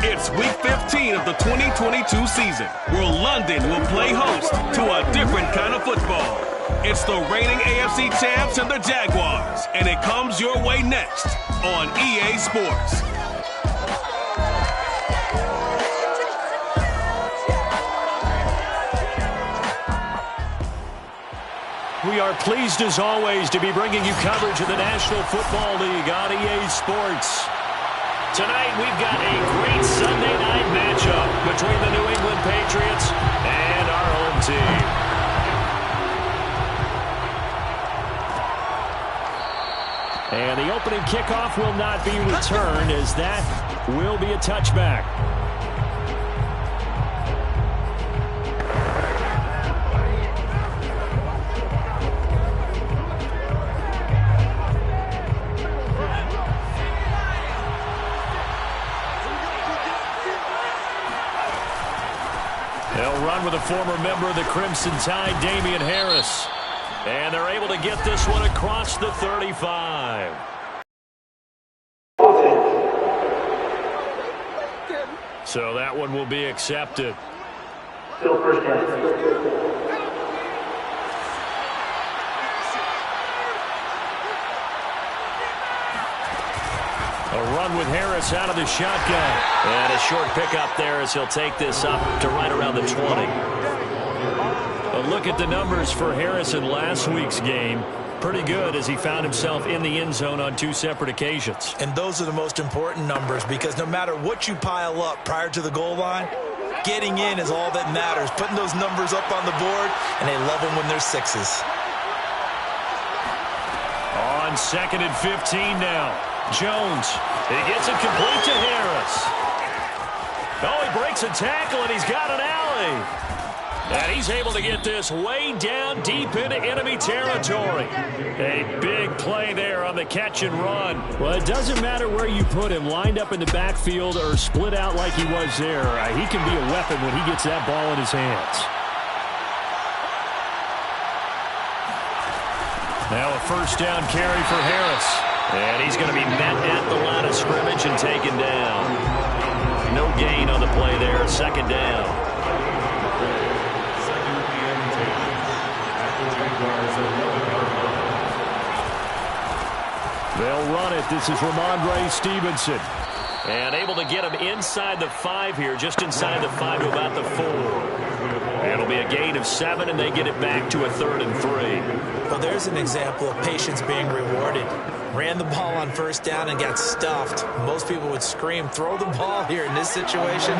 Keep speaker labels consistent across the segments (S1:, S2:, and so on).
S1: It's Week 15 of the 2022 season, where London will play host to a different kind of football. It's the reigning AFC champs and the Jaguars, and it comes your way next on EA Sports.
S2: We are pleased as always to be bringing you coverage of the National Football League on EA Sports. Tonight we've got a great Sunday night matchup between the New England Patriots and our home team. And the opening kickoff will not be returned, as that will be a touchback. They'll run with a former member of the Crimson Tide, Damian Harris. And they're able to get this one across the 35. So that one will be accepted.
S3: Still first down.
S2: A run with Harris out of the shotgun. And a short pickup there as he'll take this up to right around the 20. A look at the numbers for Harris in last week's game. Pretty good, as he found himself in the end zone on 2 separate occasions.
S4: And those are the most important numbers, because no matter what you pile up prior to the goal line, getting in is all that matters. Putting those numbers up on the board, and they love them when they're 6s.
S2: On 2nd and 15 now. Jones, he gets it complete to Harris. Oh, he breaks a tackle, and he's got an alley. And he's able to get this way down deep into enemy territory. A big play there on the catch and run. Well, it doesn't matter where you put him, lined up in the backfield or split out like he was there. He can be a weapon when he gets that ball in his hands. Now a first down carry for Harris. And he's going to be met at the line of scrimmage and taken down. No gain on the play there. Second down. They'll run it. This is Ramondre Stevenson. And able to get him inside the 5 here, just inside the 5 to about the 4. It'll be a gain of 7, and they get it back to a 3rd and 3.
S4: Well, there's an example of patience being rewarded. Ran the ball on first down and got stuffed. Most people would scream, throw the ball here. In this situation,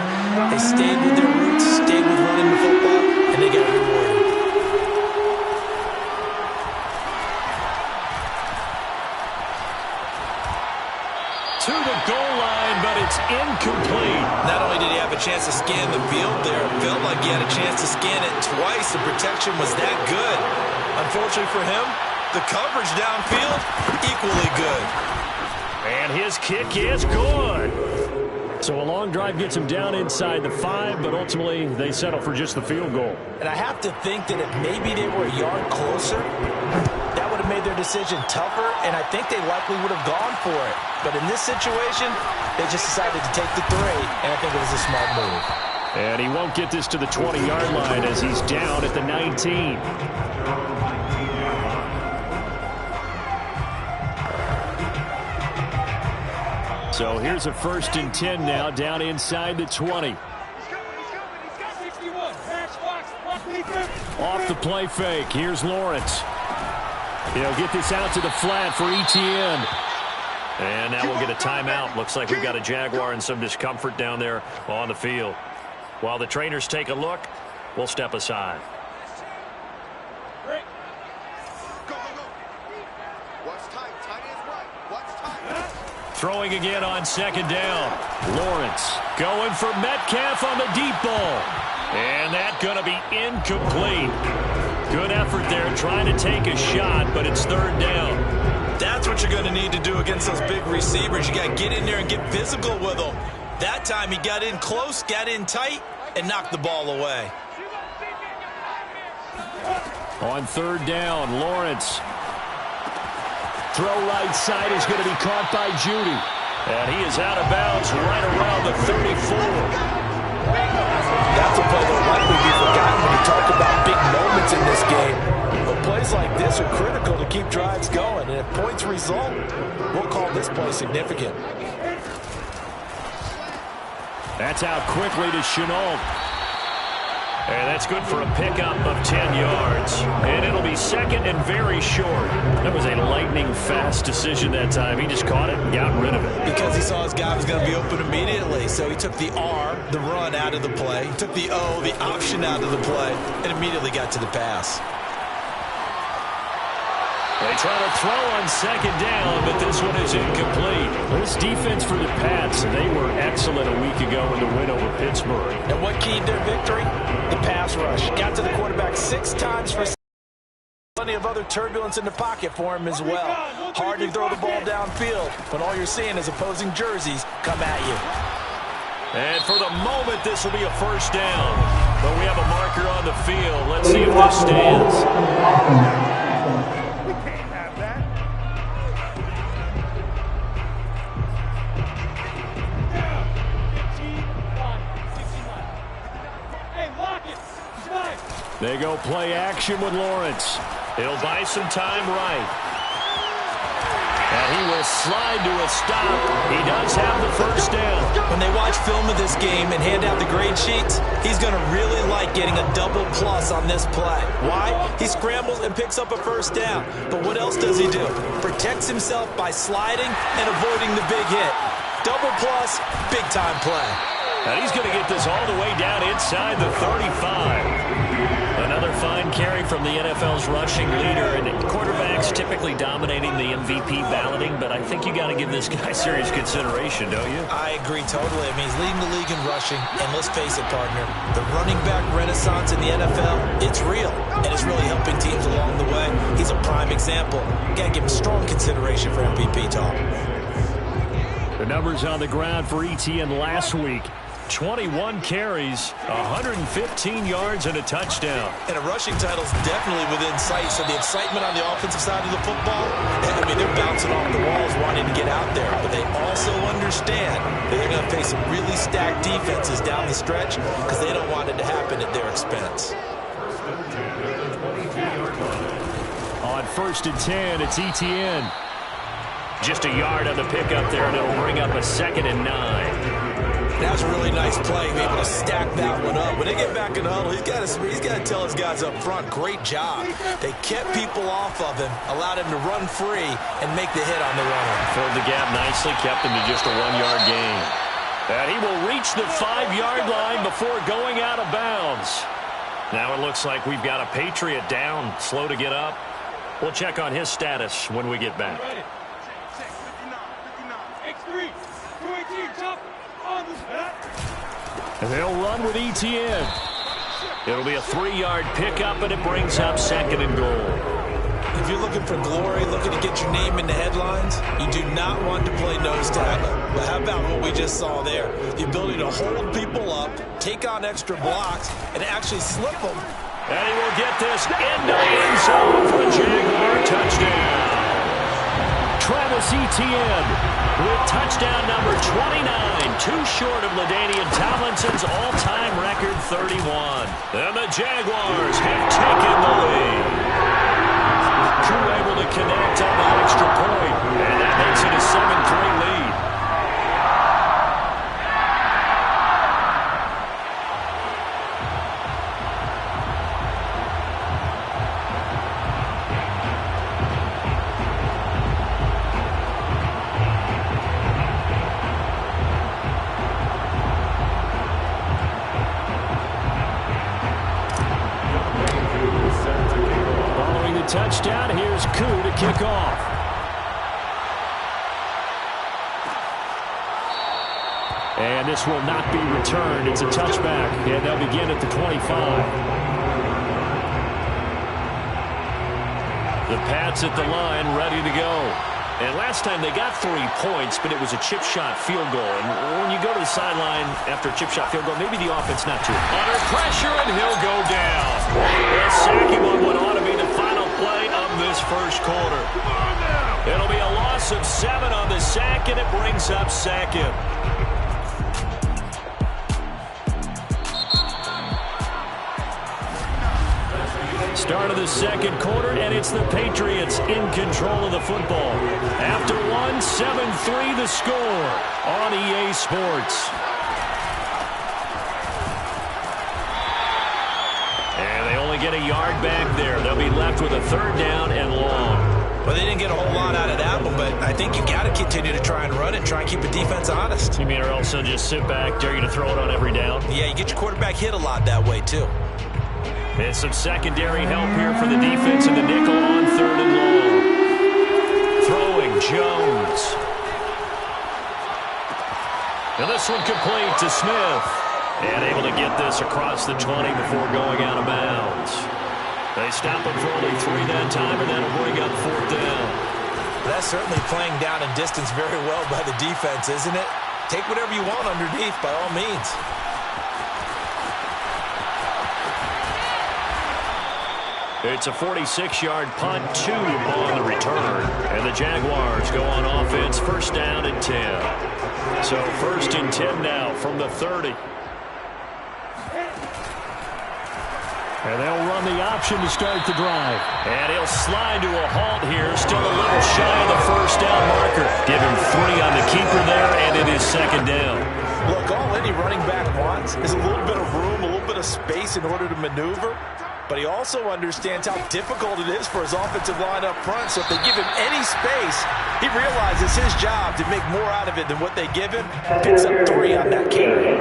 S4: they stayed with their roots, stayed with running the football, and they got rewarded.
S2: To the goal line, but it's incomplete.
S4: Not only did he have a chance to scan the field there, it felt like he had a chance to scan it twice. The protection was that good. Unfortunately for him, the coverage downfield, equally good.
S2: And his kick is good. So a long drive gets him down inside the 5, but ultimately they settle for just the field goal.
S4: And I have to think that if maybe they were a yard closer, that would have made their decision tougher, and I think they likely would have gone for it. But in this situation, they just decided to take the 3, and I think it was a smart move.
S2: And he won't get this to the 20-yard line as he's down at the 19. So here's a 1st and 10 now, down inside the 20. Off the play fake, here's Lawrence. He'll get this out to the flat for Etienne. And now we'll get a timeout. Looks like we've got a Jaguar in some discomfort down there on the field. While the trainers take a look, we'll step aside. Throwing again on 2nd down. Lawrence going for Metcalf on the deep ball. And that's going to be incomplete. Good effort there trying to take a shot, but it's 3rd down.
S4: That's what you're going to need to do against those big receivers. You got to get in there and get physical with them. That time he got in close, got in tight, and knocked the ball away.
S2: On 3rd down, Lawrence. Throw right side is going to be caught by Judy. And he is out of bounds right around the 34.
S4: That's a play that will likely be forgotten when you talk about big moments in this game. But plays like this are critical to keep drives going. And if points result, we'll call this play significant.
S2: That's out quickly to Chenault. And that's good for a pickup of 10 yards. And it'll be second and very short. That was a lightning-fast decision that time. He just caught it and got rid of it.
S4: Because he saw his guy was going to be open immediately. So he took the R, the run, out of the play. He took the O, the option, out of the play, and immediately got to the pass.
S2: They try to throw on second down, but this one is incomplete. This defense for the Pats, they were excellent a week ago in the win over Pittsburgh.
S4: And what keyed their victory? The pass rush. Got to the quarterback 6 times for plenty of other turbulence in the pocket for him as well. Hard to throw the ball downfield when all you're seeing is opposing jerseys come at you.
S2: And for the moment, this will be a first down. But we have a marker on the field. Let's see if this stands. They go play action with Lawrence. He'll buy some time right. And he will slide to a stop. He does have the first down.
S4: When they watch film of this game and hand out the grade sheets, he's going to really like getting a double plus on this play. Why? He scrambles and picks up a first down. But what else does he do? Protects himself by sliding and avoiding the big hit. Double plus, big time play.
S2: And he's going to get this all the way down inside the 35. Another fine carry from the NFL's rushing leader, and quarterbacks typically dominating the MVP balloting, but I think you got to give this guy serious consideration, don't you?
S4: I agree totally. I mean, he's leading the league in rushing, and let's face it, partner, the running back renaissance in the NFL, it's real, and it's really helping teams along the way. He's a prime example. Got to give him strong consideration for MVP talk.
S2: The numbers on the ground for ETN last week. 21 carries, 115 yards, and a touchdown.
S4: And a rushing title is definitely within sight. So the excitement on the offensive side of the football, I mean, they're bouncing off the walls wanting to get out there. But they also understand that they're going to face some really stacked defenses down the stretch because they don't want it to happen at their expense.
S2: On 1st and 10, it's ETN. Just a yard on the pickup there, and it'll bring up a 2nd and 9.
S4: That was a really nice play, being able to stack that one up. When they get back in the huddle, he's got to tell his guys up front, great job. They kept people off of him, allowed him to run free, and make the hit on the runner.
S2: Filled the gap nicely, kept him to just a 1-yard gain. And he will reach the 5-yard line before going out of bounds. Now it looks like we've got a Patriot down, slow to get up. We'll check on his status when we get back. And they'll run with ETN. It'll be a 3-yard pickup, and it brings up 2nd and goal.
S4: If you're looking for glory, looking to get your name in the headlines, you do not want to play nose tackle. But how about what we just saw there? The ability to hold people up, take on extra blocks, and actually slip them.
S2: And he will get this into the end zone for a Jaguar touchdown. Travis Etienne with touchdown number 29, too short of LaDainian Tomlinson's all-time record 31. And the Jaguars have taken the lead. Crew able to connect on the extra point, and that makes it a 7-3 lead. Touchdown, here's Koo to kick off. And this will not be returned. It's a touchback, and they'll begin at the 25. The Pats at the line, ready to go. And last time they got 3 points, but it was a chip shot field goal. And when you go to the sideline after a chip shot field goal, maybe the offense not too. Under pressure, and he'll go down. They'll sack him on what ought to be the final play of this first quarter. It'll be a loss of 7 on the sack, and it brings up second. Start of the second quarter, and it's the Patriots in control of the football. After one, 7-3 the score on EA Sports. And they only get a yard back there. They'll be left with a 3rd down and long.
S4: Well, they didn't get a whole lot out of that one, but I think you got to continue to try and run it, try and keep the defense honest.
S2: You mean or also just sit back, dare you to throw it on every down?
S4: Yeah, you get your quarterback hit a lot that way, too.
S2: And some secondary help here for the defense in the nickel on 3rd and long. Throwing Jones. And this one complete to Smith. And able to get this across the 20 before going out of bounds. They stop him for only 3 that time, and that'll bring up 4th down.
S4: That's certainly playing down and distance very well by the defense, isn't it? Take whatever you want underneath by all means.
S2: It's a 46-yard punt, 2 on the return. And the Jaguars go on offense, 1st down and 10. So 1st and 10 now from the 30. And they'll run the option to start the drive. And he'll slide to a halt here, still a little shy of the 1st down marker. Give him 3 on the keeper there, and it is 2nd down.
S4: Look, all any running back wants is a little bit of room, a little bit of space in order to maneuver. But he also understands how difficult it is for his offensive line up front. So if they give him any space, he realizes it's his job to make more out of it than what they give him. Picks up 3 on that carry.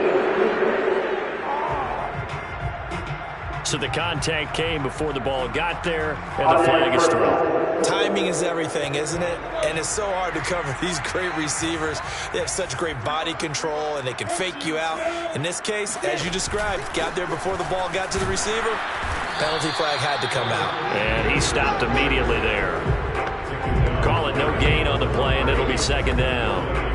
S2: So the contact came before the ball got there, and the flag is thrown.
S4: Timing is everything, isn't it? And it's so hard to cover these great receivers. They have such great body control, and they can fake you out. In this case, as you described, got there before the ball got to the receiver. Penalty flag had to come out.
S2: And he stopped immediately there. Call it no gain on the play, and it'll be 2nd down.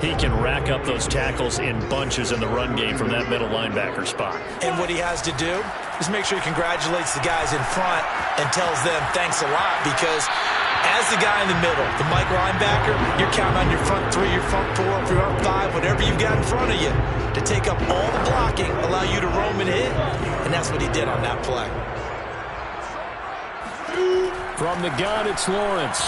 S2: He can rack up those tackles in bunches in the run game from that middle linebacker spot.
S4: And what he has to do is make sure he congratulates the guys in front and tells them thanks a lot, because as the guy in the middle, the Mike linebacker, you're counting on your front 3, your front 4, your front 5, whatever you've got in front of you to take up all the blocking, allow you to roam and hit, and that's what he did on that play.
S2: From the gun, it's Lawrence.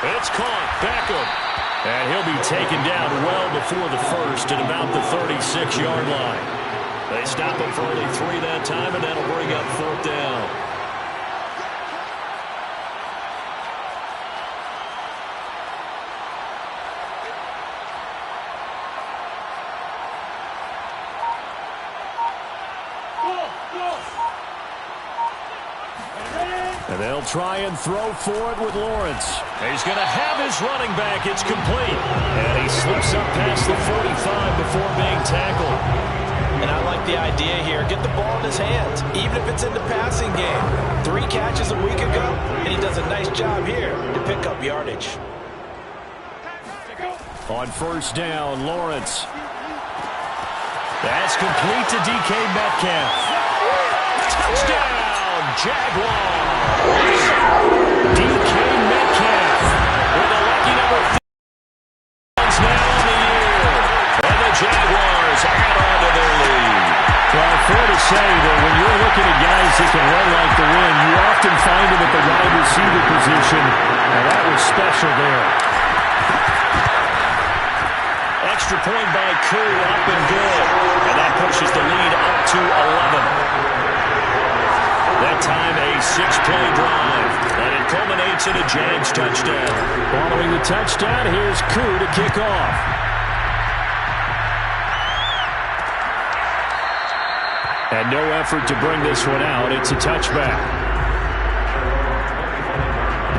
S2: It's caught. Beckham. And he'll be taken down well before the 1st at about the 36-yard line. They stop him for only 3 that time, and that'll bring up 4th down. And they'll try and throw for it with Lawrence. He's going to have his running back. It's complete. And he slips up past the 45 before being tackled.
S4: And I like the idea here. Get the ball in his hands, even if it's in the passing game. 3 catches a week ago, and he does a nice job here to pick up yardage.
S2: On 1st down, Lawrence. That's complete to DK Metcalf. Touchdown! Jaguars. DK Metcalf with a lucky number 5 now on the year. And the Jaguars add on to their lead. Well, fair to say that when you're looking at guys that can run like the wind, you often find them at the wide receiver position, and that was special there. Extra point by Koo, up and good. And that pushes the lead up to 11. That time a 6-play drive, and it culminates in a Jags touchdown. Following the touchdown, here's Koo to kick off. And no effort to bring this one out. It's a touchback.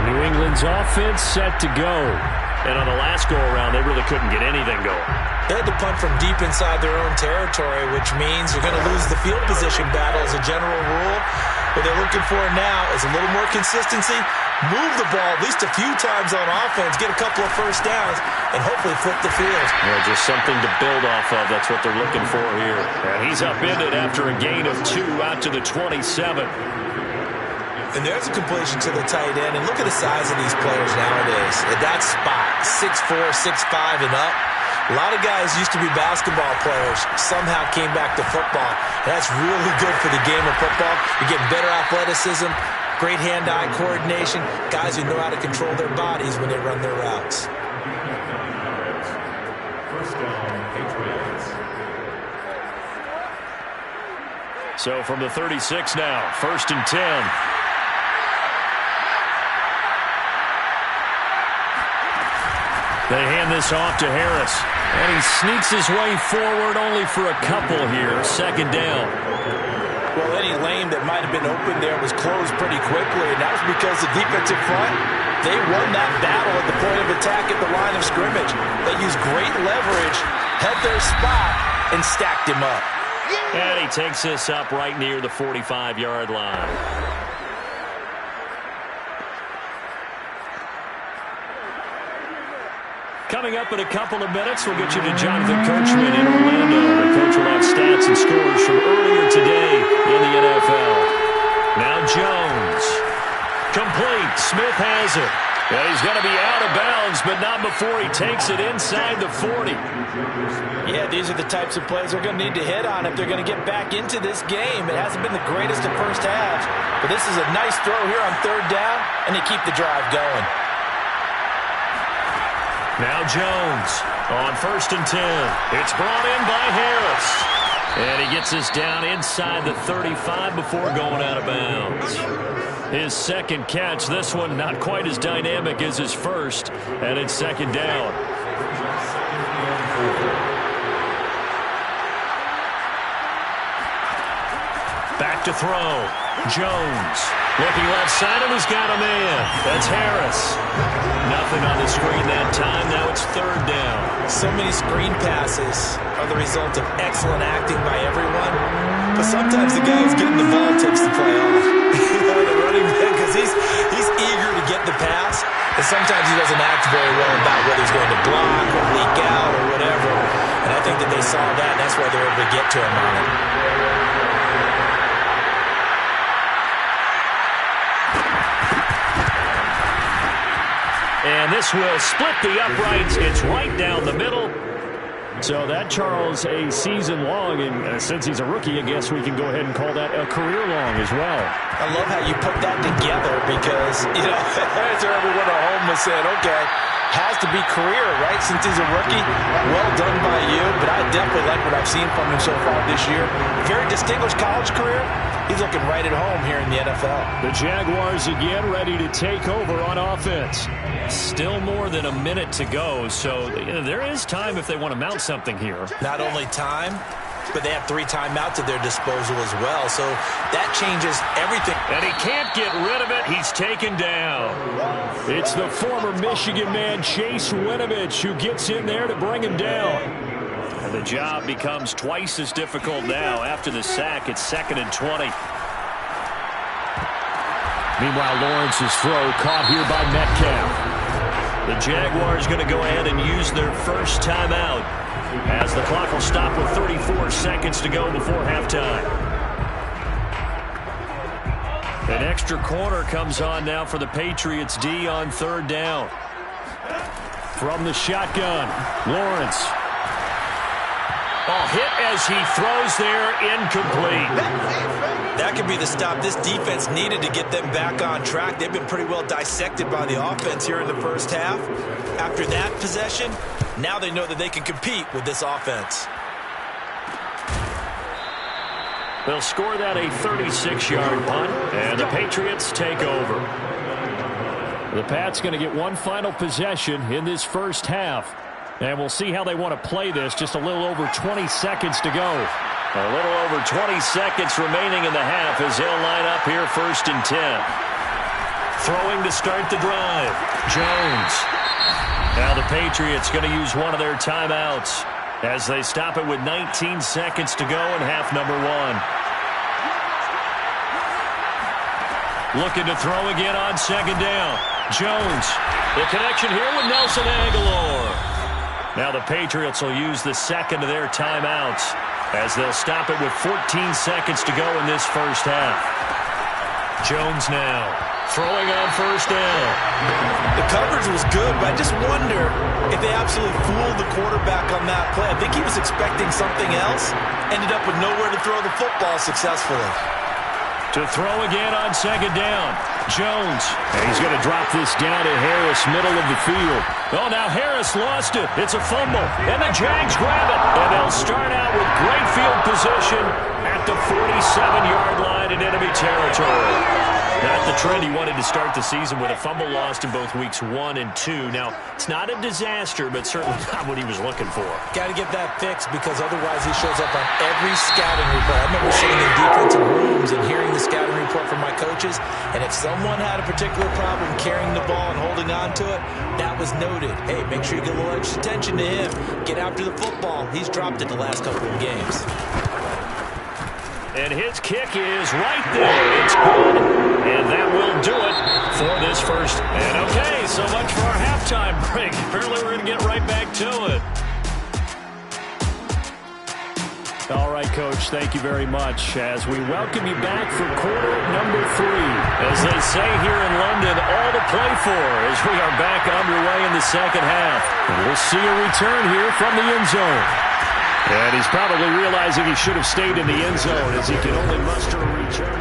S2: New England's offense set to go. And on the last go-around, they really couldn't get anything going.
S4: They had to punt from deep inside their own territory, which means you're going to lose the field position battle as a general rule. What they're looking for now is a little more consistency, move the ball at least a few times on offense, get a couple of 1st downs, and hopefully flip the field.
S2: Yeah, just something to build off of. That's what they're looking for here. And he's upended after a gain of 2 out to the 27.
S4: And there's a completion to the tight end. And look at the size of these players nowadays. At that spot, 6'4", 6'5", and up. A lot of guys used to be basketball players, somehow came back to football. And that's really good for the game of football. You're getting better athleticism, great hand-eye coordination, guys who know how to control their bodies when they run their routes.
S5: First down, Patriots.
S2: So from the 36 now, 1st and 10. They hand this off to Harris. And he sneaks his way forward only for a couple here. 2nd down.
S4: Well, any lane that might have been open there was closed pretty quickly, and that was because the defensive front, they won that battle at the point of attack at the line of scrimmage. They used great leverage, held their spot, and stacked him up.
S2: And he takes this up right near the 45-yard line. Coming up in a couple of minutes, we'll get you to Jonathan Coachman in Orlando. The coach will have stats and scores from earlier today in the NFL. Now Jones. Complete. Smith has it. And he's going to be out of bounds, but not before he takes it inside the 40.
S4: Yeah, these are the types of plays they're going to need to hit on if they're going to get back into this game. It hasn't been the greatest of first halves, but this is a nice throw here on 3rd down, and they keep the drive going.
S2: Now Jones on 1st and 10. It's brought in by Harris. And he gets us down inside the 35 before going out of bounds. His 2nd catch, this one not quite as dynamic as his first, and it's 2nd down. Back to throw. Jones looking left side, and he's got a man. That's Harris. Nothing on the screen that time. Now it's 3rd down.
S4: So many screen passes are the result of excellent acting by everyone, but sometimes the guy who's getting the ball takes the play off. The running back, because he's eager to get the pass, and sometimes he doesn't act very well about whether he's going to block or leak out or whatever. And I think that they saw that, and that's why they were able to get to him on it.
S2: And this will split the uprights. It's right down the middle. So that, Charles, a season long, and since he's a rookie, I guess we can go ahead and call that a career long as well.
S4: I love how you put that together because, you know, that's where everyone at home was saying, okay, has to be career, right, since he's a rookie. Well done by you, but I definitely like what I've seen from him so far this year. Very distinguished college career. He's looking right at home here in the NFL.
S2: The Jaguars again ready to take over on offense. Still more than a minute to go, so there is time if they want to mount something here.
S4: Not only time, but they have 3 timeouts at their disposal as well, so that changes everything.
S2: And he can't get rid of it. He's taken down. It's the former Michigan man, Chase Winovich, who gets in there to bring him down. And the job becomes twice as difficult now. After the sack, it's 2nd and 20. Meanwhile, Lawrence's throw caught here by Metcalf. The Jaguars going to go ahead and use their first timeout as the clock will stop with 34 seconds to go before halftime. An extra corner comes on now for the Patriots D on 3rd down. From the shotgun, Lawrence. Hit as he throws there, incomplete.
S4: That could be the stop this defense needed to get them back on track. They've been pretty well dissected by the offense here in the first half. After that possession, now they know that they can compete with this offense.
S2: They'll score that a 36-yard punt, and the Patriots take over. The Pats going to get one final possession in this first half. And we'll see how they want to play this. Just a little over 20 seconds to go. A little over 20 seconds remaining in the half as they'll line up here 1st and 10. Throwing to start the drive. Jones. Now the Patriots going to use one of their timeouts as they stop it with 19 seconds to go in half number 1. Looking to throw again on 2nd down. Jones. The connection here with Nelson Aguilar. Now the Patriots will use the 2nd of their timeouts as they'll stop it with 14 seconds to go in this first half. Jones now throwing on first down.
S4: The coverage was good, but I just wonder if they absolutely fooled the quarterback on that play. I think he was expecting something else, ended up with nowhere to throw the football successfully.
S2: To throw again on second down. Jones. And he's going to drop this down to Harris, middle of the field. Oh, now Harris lost it. It's a fumble. And the Jags grab it. And they'll start out with great field position at the 47-yard line in enemy territory. Not the trend he wanted to start the season with a fumble lost in both weeks 1 and 2. Now, it's not a disaster, but certainly not what he was looking for.
S4: Got to get that fixed because otherwise he shows up on every scouting report. I remember sitting in defensive rooms and hearing the scouting report from my coaches, and if someone had a particular problem carrying the ball and holding on to it, that was noted. Hey, make sure you get a little extra attention to him. Get after the football. He's dropped it the last couple of games.
S2: And his kick is right there. It's good. And that will do it for this first. And okay, so much for our halftime break. Apparently we're going to get right back to it. All right, Coach, thank you very much as we welcome you back for quarter number 3. As they say here in London, all to play for as we are back underway in the second half. And we'll see a return here from the end zone. And he's probably realizing he should have stayed in the end zone as he can only muster a return.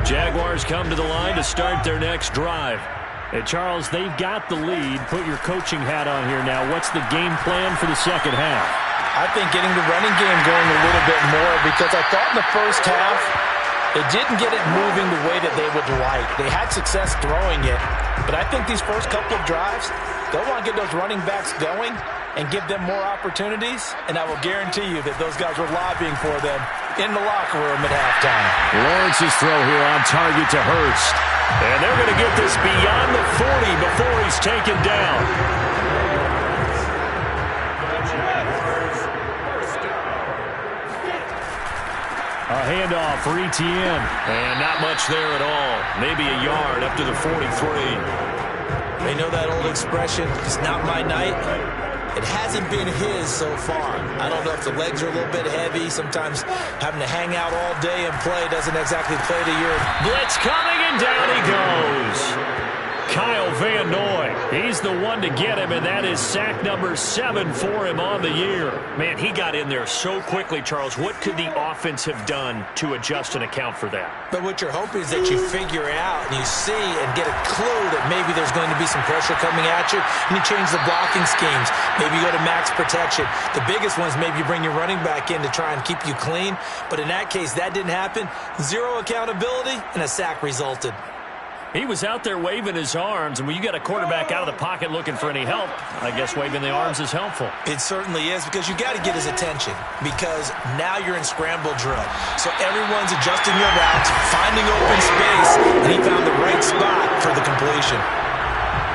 S2: Jaguars come to the line to start their next drive. And Charles, they've got the lead. Put your coaching hat on here now. What's the game plan for the second half?
S4: I think getting the running game going a little bit more because I thought in the first half they didn't get it moving the way that they would like. They had success throwing it, but I think these first couple of drives, they'll want to get those running backs going and give them more opportunities, and I will guarantee you that those guys were lobbying for them in the locker room at halftime.
S2: Lawrence's throw here on target to Hurst. And they're going to get this beyond the 40 before he's taken down. A handoff for Etienne. And not much there at all. Maybe a yard up to the 43.
S4: They know that old expression, it's not my night. It hasn't been his so far. I don't know if the legs are a little bit heavy. Sometimes having to hang out all day and play doesn't exactly play to your...
S2: Blitz coming, and down he goes. Kyle Van Noy, he's the one to get him, and that is sack number 7 for him on the year. Man, he got in there so quickly, Charles. What could the offense have done to adjust and account for that?
S4: But what you're hoping is that you figure out and you see and get a clue that maybe there's going to be some pressure coming at you, and you change the blocking schemes. Maybe you go to max protection. The biggest one is maybe you bring your running back in to try and keep you clean. But in that case, that didn't happen. Zero accountability, and a sack resulted.
S2: He was out there waving his arms, and when you got a quarterback out of the pocket looking for any help, I guess waving the arms is helpful.
S4: It certainly is, because you got to get his attention, because now you're in scramble drill. So everyone's adjusting their routes, finding open space, and he found the right spot for the completion.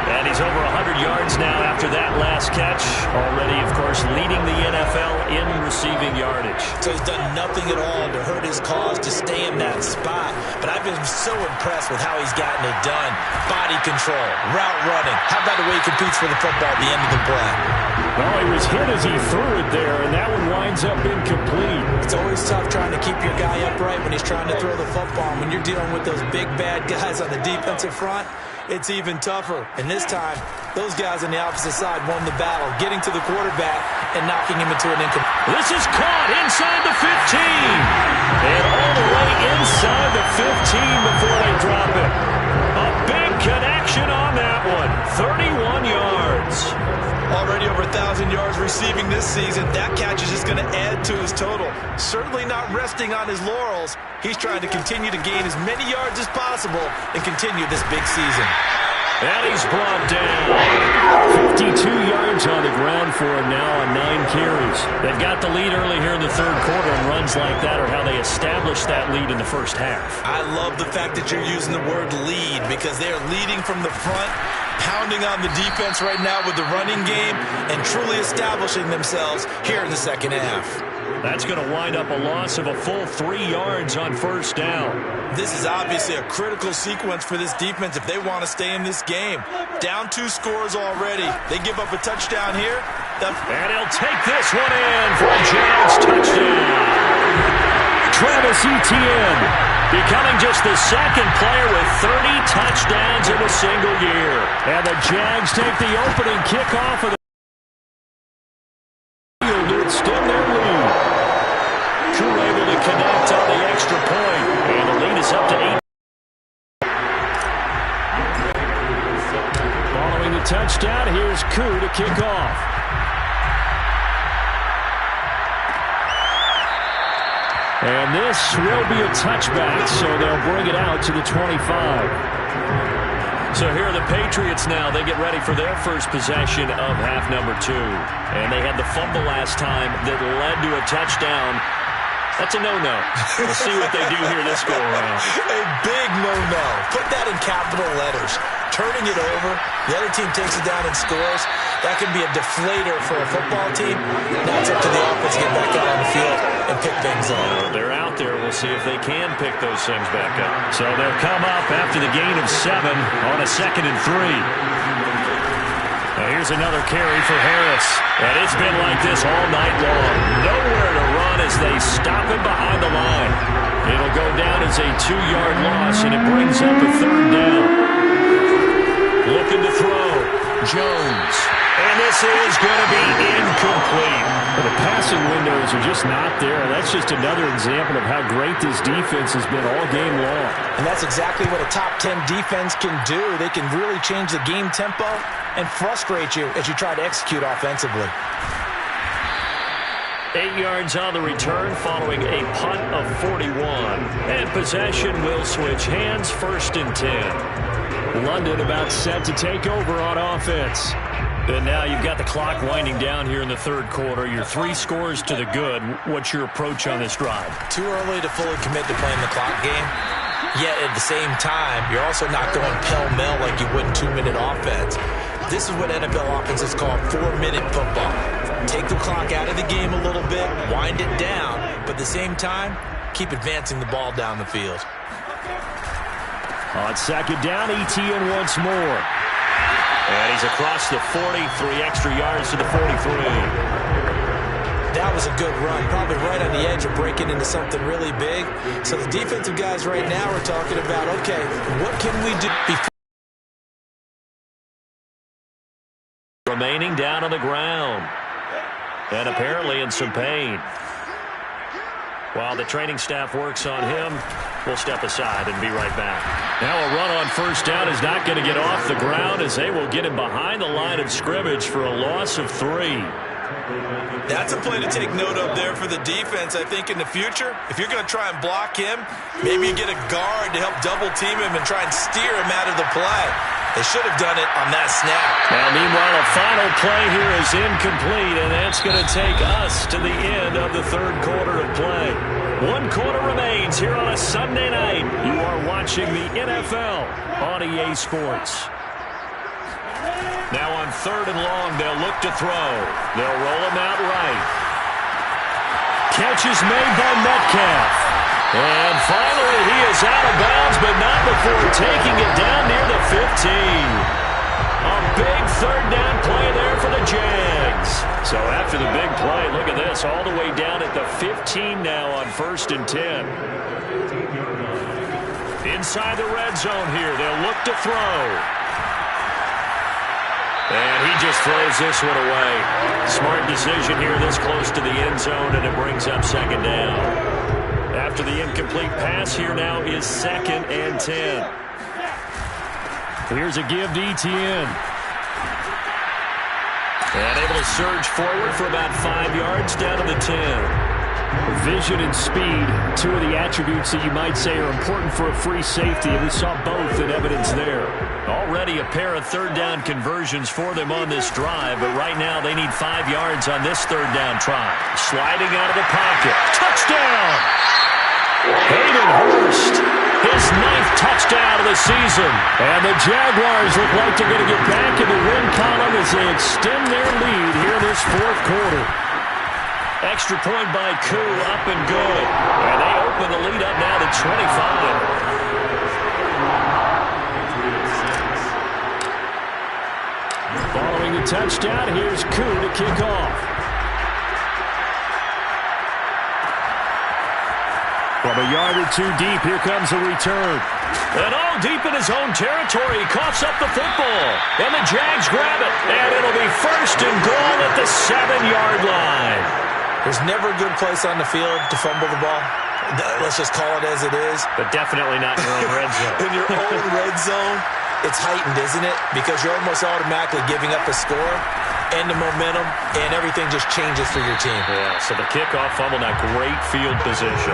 S2: And he's over 100 yards now after that last catch. Already, of course, leading the NFL in receiving yardage.
S4: So he's done nothing at all to hurt his cause to stay in that spot. But I've been so impressed with how he's gotten it done. Body control, route running. How about the way he competes for the football at the end of the play?
S2: Well, he was hit as he threw it there, and that one winds up incomplete.
S4: It's always tough trying to keep your guy upright when he's trying to throw the football. When you're dealing with those big, bad guys on the defensive front, it's even tougher. And this time, those guys on the opposite side won the battle, getting to the quarterback and knocking him into an incomplete.
S2: This is caught inside the 15. And all the way inside the 15 before they drop it. A big connection on that one. 31 yards.
S4: Already over 1,000 yards receiving this season. That catch is just going to add to his total. Certainly not resting on his laurels. He's trying to continue to gain as many yards as possible and continue this big season.
S2: And he's brought down. 52 yards on the ground for him now on 9 carries. They've got the lead early here in the third quarter, and runs like that are how they established that lead in the first half.
S4: I love the fact that you're using the word lead, because they're leading from the front, pounding on the defense right now with the running game, and truly establishing themselves here in the second half.
S2: That's going to wind up a loss of a full 3 yards on first down.
S4: This is obviously a critical sequence for this defense if they want to stay in this game. Down 2 scores already. They give up a touchdown here,
S2: And he'll take this one in for a Jags touchdown. Travis Etienne becoming just the second player with 30 touchdowns in a single year. And the Jags take the opening kickoff of the field to extend their lead. Crew able to connect on the extra point. And the lead is up to 8. Following the touchdown, here's Koo to kick off. And this will be a touchback, so they'll bring it out to the 25. So here are the Patriots now. They get ready for their first possession of half number 2. And they had the fumble last time that led to a touchdown. That's a no-no. We'll see what they do here this go-around.
S4: A big no-no. Put that in capital letters. Turning it over, the other team takes it down and scores. That can be a deflator for a football team. Now it's up to the offense to get back out on the field and pick things up.
S2: They're out there. We'll see if they can pick those things back up. So they'll come up after the gain of 7 on a 2nd and 3. Now here's another carry for Harris. And it's been like this all night long. Nowhere to run as they stop him behind the line. It'll go down as a 2-yard loss, and it brings up a 3rd down. Looking to throw. Jones. And this is going to be incomplete.
S6: Well, the passing windows are just not there. That's just another example of how great this defense has been all game long.
S4: And that's exactly what a top 10 defense can do. They can really change the game tempo and frustrate you as you try to execute offensively.
S2: 8 yards on the return following a punt of 41. And possession will switch hands, 1st and 10.
S6: London about set to take over on offense.
S2: And now you've got the clock winding down here in the 3rd quarter. Your 3 scores to the good. What's your approach on this drive?
S4: Too early to fully commit to playing the clock game. Yet at the same time, you're also not going pell-mell like you would in 2-minute offense. This is what NFL offenses call 4-minute football. Take the clock out of the game a little bit, wind it down, but at the same time, keep advancing the ball down the field.
S6: On 2nd down, Etienne once more.
S2: And he's across the 40, 3 extra yards to the 43.
S4: That was a good run, probably right on the edge of breaking into something really big. So the defensive guys right now are talking about, okay, what can we do before?
S2: Remaining down on the ground. And apparently in some pain. While the training staff works on him, we'll step aside and be right back. Now a run on 1st down is not going to get off the ground as they will get him behind the line of scrimmage for a loss of 3.
S4: That's a play to take note of there for the defense. I think in the future, if you're going to try and block him, maybe you get a guard to help double team him and try and steer him out of the play. They should have done it on that snap.
S2: Now, meanwhile, a final play here is incomplete, and that's going to take us to the end of the 3rd quarter of play. 1 quarter remains here on a Sunday night. You are watching the NFL on EA Sports. Now on 3rd and long, they'll look to throw. They'll roll him out right. Catch is made by Metcalf. And finally, he is out of bounds, but not before taking it down near the 15. A big 3rd down play there for the Jags. So after the big play, look at this, all the way down at the 15 now on 1st and 10. Inside the red zone here, they'll look to throw. And he just throws this one away. Smart decision here this close to the end zone, and it brings up 2nd down. After the incomplete pass, here now is 2nd and 10.
S6: Here's a give to Etienne.
S2: And able to surge forward for about 5 yards down to the 10.
S6: Vision and speed, 2 of the attributes that you might say are important for a free safety, and we saw both in evidence there.
S2: Already a pair of 3rd down conversions for them on this drive, but right now they need 5 yards on this 3rd down try. Sliding out of the pocket. Touchdown! Hayden Hurst, his 9th touchdown of the season. And the Jaguars look like they're going to get back in the win column as they extend their lead here in this 4th quarter. Extra point by Koo, up and good. And they open the lead up now to 25.
S6: Following the touchdown. Here's Koo to kick off. From a yard or two deep, here comes a return.
S2: And all deep in his own territory, he coughs up the football. And the Jags grab it. And it'll be 1st and goal at the 7-yard line.
S4: There's never a good place on the field to fumble the ball. Let's just call it as it is.
S2: But definitely not in your own red zone.
S4: In your own red zone, it's heightened, isn't it? Because you're almost automatically giving up a score and the momentum, and everything just changes for your team.
S2: Yeah, so the kickoff fumble, now great field position.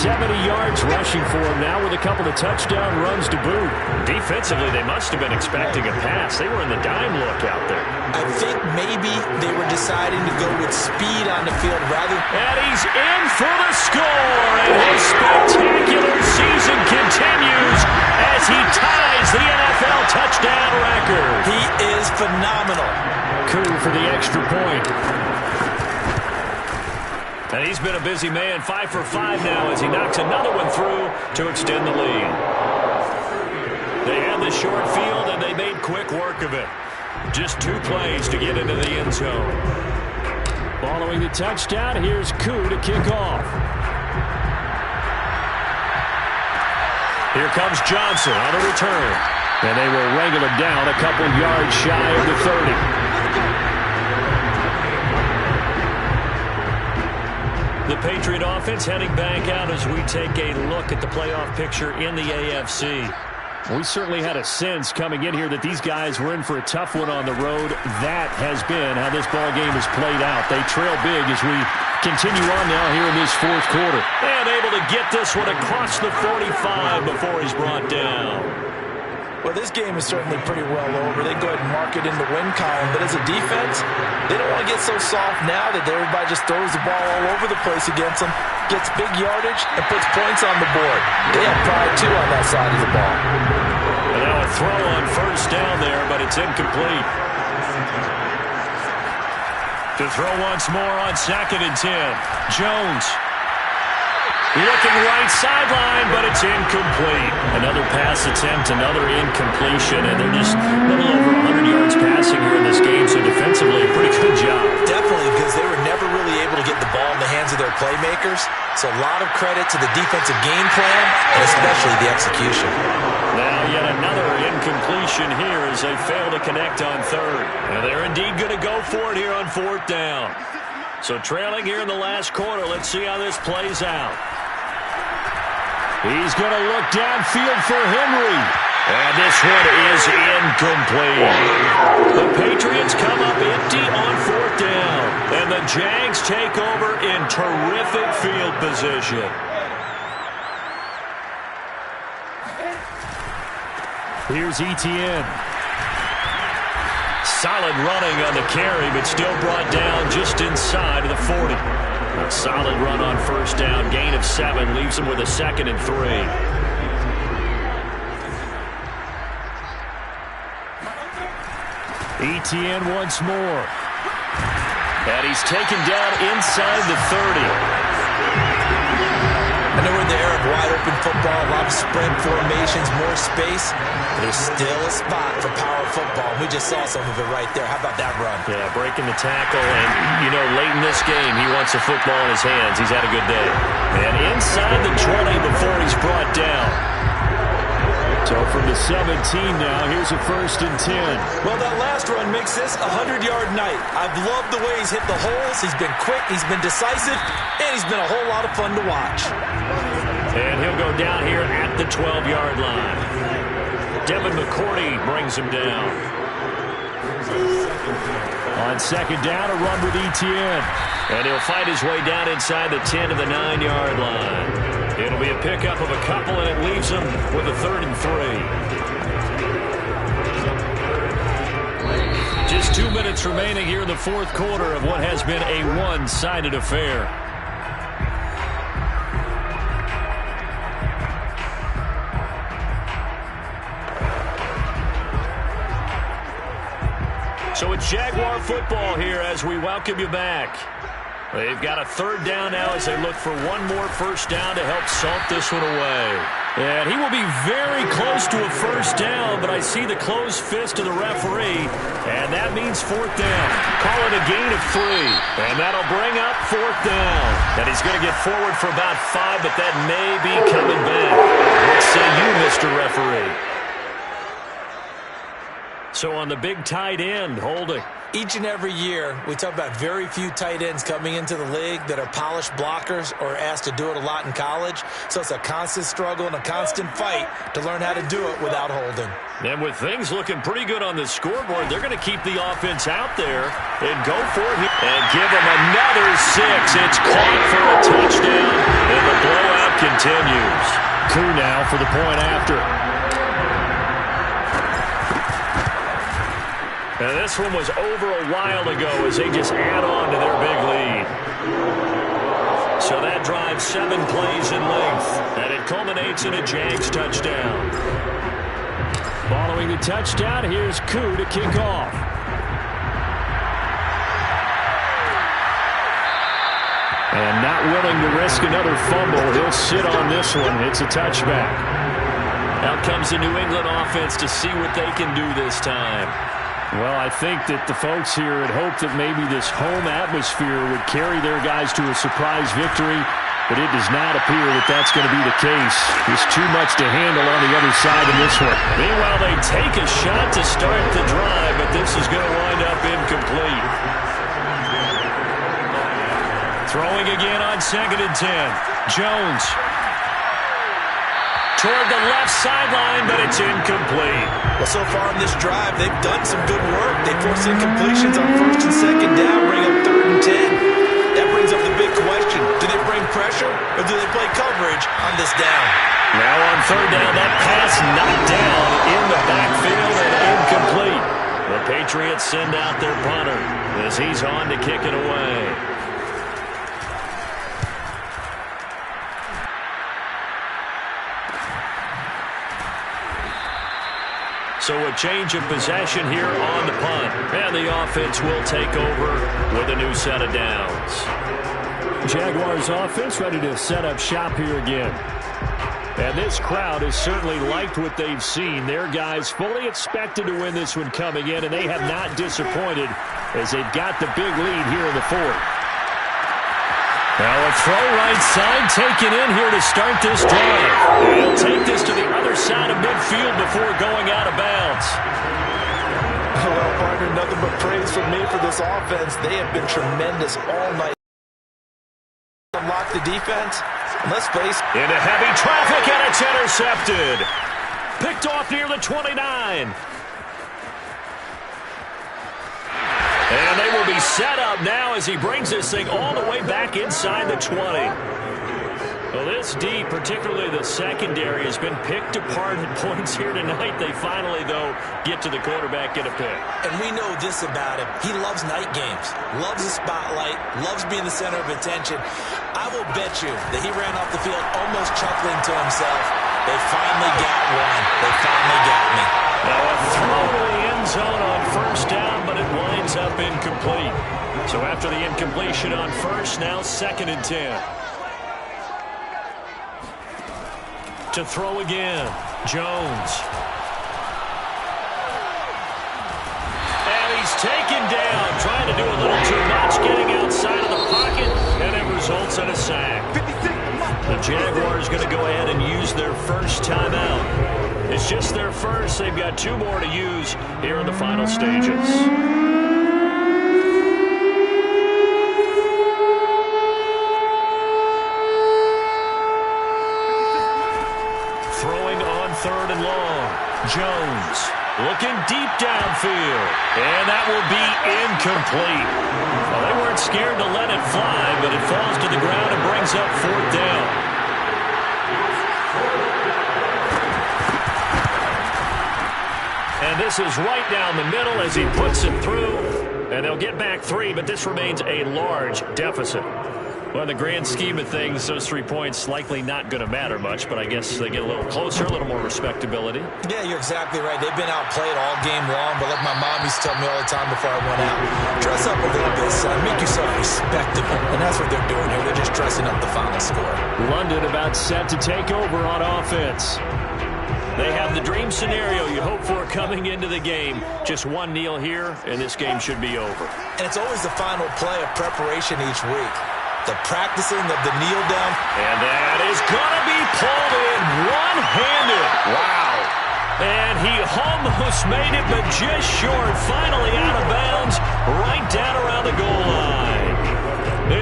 S6: 70 yards rushing for him now with a couple of touchdown runs to boot.
S2: Defensively, they must have been expecting a pass. They were in the dime look out there.
S4: I think maybe they were deciding to go with speed on the field rather.
S2: And he's in for the score, and his spectacular season continues as he ties the NFL touchdown record.
S4: He is phenomenal.
S6: Koo for the extra point.
S2: And he's been a busy man, 5 for 5 now as he knocks another one through to extend the lead. They had the short field, and they made quick work of it. Just 2 plays to get into the end zone.
S6: Following the touchdown, here's Koo to kick off.
S2: Here comes Johnson on the return.
S6: And they will wrangle him down a couple yards shy of the 30.
S2: The Patriot offense heading back out as we take a look at the playoff picture in the AFC.
S6: We certainly had a sense coming in here that these guys were in for a tough one on the road. That has been how this ball game has played out. They trail big as we continue on now here in this 4th quarter.
S2: And able to get this one across the 45 before he's brought down.
S4: Well, this game is certainly pretty well over. They go ahead and mark it in the win column. But as a defense, they don't want to get so soft now that everybody just throws the ball all over the place against them, gets big yardage, and puts points on the board. They have pride, too, on that side of the ball.
S2: And now a throw on 1st down there, but it's incomplete. To throw once more on 2nd and 10. Jones. Looking right sideline, but it's incomplete.
S6: Another pass attempt, another incompletion, and they're just a little over 100 yards passing here in this game, so defensively, a pretty good job.
S4: Definitely, because they were never really able to get the ball in the hands of their playmakers. So a lot of credit to the defensive game plan, and especially the execution.
S2: Now yet another incompletion here as they fail to connect on 3rd. And they're indeed going to go for it here on 4th down. So trailing here in the last quarter, let's see how this plays out.
S6: He's going to look downfield for Henry.
S2: And this one is incomplete. The Patriots come up empty on 4th down. And the Jags take over in terrific field position.
S6: Here's Etienne.
S2: Solid running on the carry, but still brought down just inside of the 40. A solid run on 1st down, gain of 7, leaves him with a 2nd and 3.
S6: Etienne once more.
S2: And he's taken down inside the 30.
S4: I know we're in the era of wide-open football, a lot of sprint formations, more space. But there's still a spot for power football. We just saw some of it right there. How about that run?
S2: Yeah, breaking the tackle. And, you know, late in this game, he wants the football in his hands. He's had a good day. And inside the 20 before he's brought down.
S6: So from the 17 now, here's a 1st and 10.
S4: Well, that last run makes this a 100-yard night. I've loved the way he's hit the holes. He's been quick, he's been decisive, and he's been a whole lot of fun to watch.
S2: And he'll go down here at the 12-yard line. Devin McCourty brings him down.
S6: On 2nd down, a run with Etienne.
S2: And he'll fight his way down inside the 10 to the 9-yard line. It'll be a pickup of a couple, and it leaves him with a 3rd and 3. Just 2 minutes remaining here in the 4th quarter of what has been a one-sided affair. So it's Jaguar football here as we welcome you back. They've got a 3rd down now as they look for one more 1st down to help salt this one away.
S6: And he will be very close to a first down, but I see the closed fist of the referee, and that means fourth down. Call it a gain of 3, and that'll bring up fourth down. And he's going to get forward for about 5, but that may be coming back. What say you, Mr. Referee? So on the big tight end, holding.
S4: Each and every year, we talk about very few tight ends coming into the league that are polished blockers or asked to do it a lot in college. So it's a constant struggle and a constant fight to learn how to do it without holding.
S6: And with things looking pretty good on the scoreboard, they're going to keep the offense out there and go for it. And give them another 6. It's caught for a touchdown, and the blowout continues. Koo now for the point after. And this one was over a while ago as they just add on to their big lead. So that drives 7 plays in length, and it culminates in a Jags touchdown. Following the touchdown, here's Koo to kick off. And not willing to risk another fumble, he'll sit on this one. It's a touchback. Out comes the New England offense to see what they can do this time. Well, I think that the folks here had hoped that maybe this home atmosphere would carry their guys to a surprise victory, but it does not appear that that's going to be the case. There's too much to handle on the other side in this one. Meanwhile, they take a shot to start the drive, but this is going to wind up incomplete. Throwing again on 2nd and 10. Jones toward the left sideline, but it's incomplete.
S4: Well, so far in this drive, they've done some good work. They force incompletions on 1st and 2nd down, bring up 3rd and 10. That brings up the big question. Do they bring pressure, or do they play coverage on this down?
S6: Now on 3rd down, that pass knocked down in the backfield and incomplete. The Patriots send out their punter as he's on to kick it away. So a change of possession here on the punt. And the offense will take over with a new set of downs. Jaguars offense ready to set up shop here again. And this crowd has certainly liked what they've seen. Their guys fully expected to win this one coming in, and they have not disappointed as they've got the big lead here in the 4th. Now a throw right side taken in here to start this drive. They'll take this to the other side of midfield before going out of bounds.
S4: Well, partner, nothing but praise from me for this offense. They have been tremendous all night. Unlock the defense. And let's face it.
S6: Into heavy traffic, and it's intercepted. Picked off near the 29. And they will be set up now as he brings this thing all the way back inside the 20. Well, this D, particularly the secondary, has been picked apart at points here tonight. They finally, though, get to the quarterback, get a pick.
S4: And we know this about him. He loves night games, loves the spotlight, loves being the center of attention. I will bet you that he ran off the field almost chuckling to himself. They finally got one. They finally got me.
S6: Now a throw to the end zone on 1st down, but it winds up incomplete. So after the incompletion on 1st, now 2nd and 10. To throw again, Jones. And he's taken down, trying to do a little too much, getting outside of the pocket, and it results in a sack. The Jaguars going to go ahead and use their first timeout. It's just their first. They've got 2 more to use here in the final stages. Throwing on 3rd and long. Jones looking deep downfield. And that will be incomplete. Well, they weren't scared to let it fly, but it falls to the ground and brings up 4th down. And this is right down the middle as he puts it through. And they'll get back 3, but this remains a large deficit. Well, in the grand scheme of things, those 3 points likely not going to matter much, but I guess they get a little closer, a little more respectability.
S4: Yeah, you're exactly right. They've been outplayed all game long, but like my mom used to tell me all the time before I went out, dress up a little bit, son. Make yourself respectable. And that's what they're doing here. They're just dressing up the final score.
S6: London about set to take over on offense. They have the dream scenario you hope for coming into the game. Just one kneel here, and this game should be over.
S4: And it's always the final play of preparation each week. The practicing of the kneel down.
S6: And that is going to be pulled in one-handed. Wow. And he almost made it, but just short. Finally out of bounds, right down around the goal line.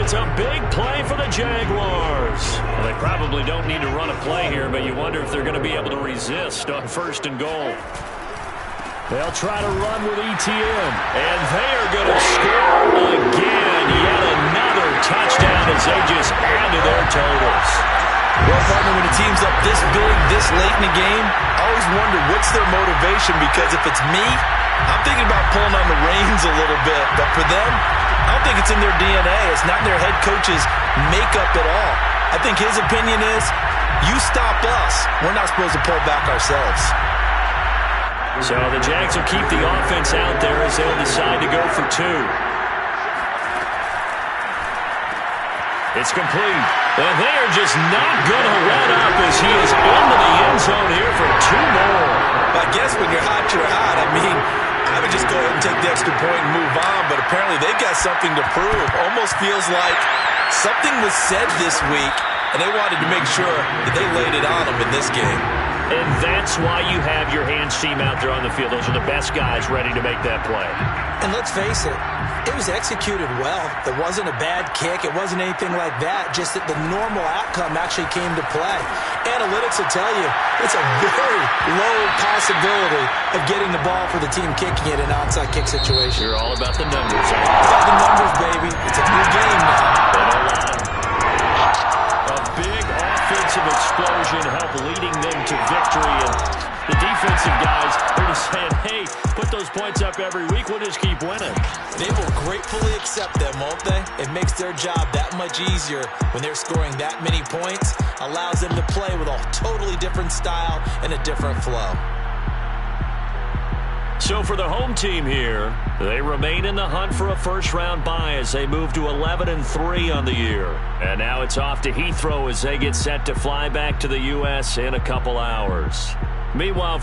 S6: It's a big play for the Jaguars. Well, they probably don't need to run a play here, but you wonder if they're going to be able to resist on 1st and goal. They'll try to run with ETN, and they are going to score again. Yet another touchdown as they just add to their totals.
S4: Well, partner, when a team's up this big, this late in the game, I always wonder what's their motivation, because if it's me, I'm thinking about pulling on the reins a little bit. But for them, I don't think it's in their DNA. It's not in their head coach's makeup at all. I think his opinion is, you stop us, we're not supposed to pull back ourselves.
S6: So the Jags will keep the offense out there as they'll decide to go for 2. It's complete. And they are just not going to let up as he is into the end zone here for 2 more.
S4: I guess when you're hot, you're hot. I mean, I would just go ahead and take the extra point and move on, but apparently they've got something to prove. Almost feels like something was said this week, and they wanted to make sure that they laid it on them in this game.
S6: And that's why you have your hands team out there on the field. Those are the best guys ready to make that play.
S4: And let's face it, it was executed well. It wasn't a bad kick. It wasn't anything like that. Just that the normal outcome actually came to play. Analytics will tell you it's a very low possibility of getting the ball for the team kicking it in an onside kick situation.
S6: You're all about the numbers.
S4: It's about the numbers, baby. It's a new game now.
S6: A big offensive explosion helped leading them to victory. And the defensive guys, they're just saying, hey, put those points up every week. We'll just keep winning.
S4: They will gratefully accept them, won't they? It makes their job that much easier when they're scoring that many points. Allows them to play with a totally different style and a different flow.
S6: So for the home team here, they remain in the hunt for a first-round bye as they move to 11-3 on the year. And now it's off to Heathrow as they get set to fly back to the U.S. in a couple hours. Meanwhile,